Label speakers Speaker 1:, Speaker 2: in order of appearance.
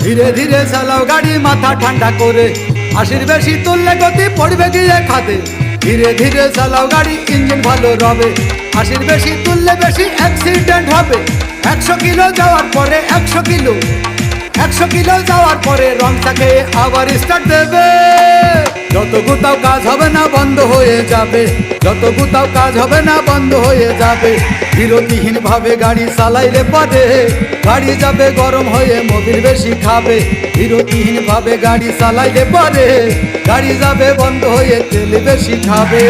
Speaker 1: ধীরে ধীরে চালাও গাড়ি মাথা ঠান্ডা করে, 80 বেশি তুললে গতি পড়বে গিয়ে খাদে। ধীরে ধীরে চালাও গাড়ি, ইঞ্জিন ভালো রবে, 80 বেশি তুললে বেশি অ্যাক্সিডেন্ট হবে। 100 কিলো যাওয়ার পরে 100 কিলো যাওয়ার পরে রং থাকে আবার স্টার্ট দেবে। যত গুতাও কাজ হবে না বন্ধ হয়ে যাবে, যত গুতাও কাজ হবে না বন্ধ হয়ে যাবে। বিরতিহীন ভাবে গাড়ি চালাইলে পরে গাড়ি যাবে গরম হয়ে, মোবিল বেশি খাবে। বিরতিহীন ভাবে গাড়ি চালাইলে পরে গাড়ি যাবে বন্ধ হয়ে, তেল বেশি খাবে।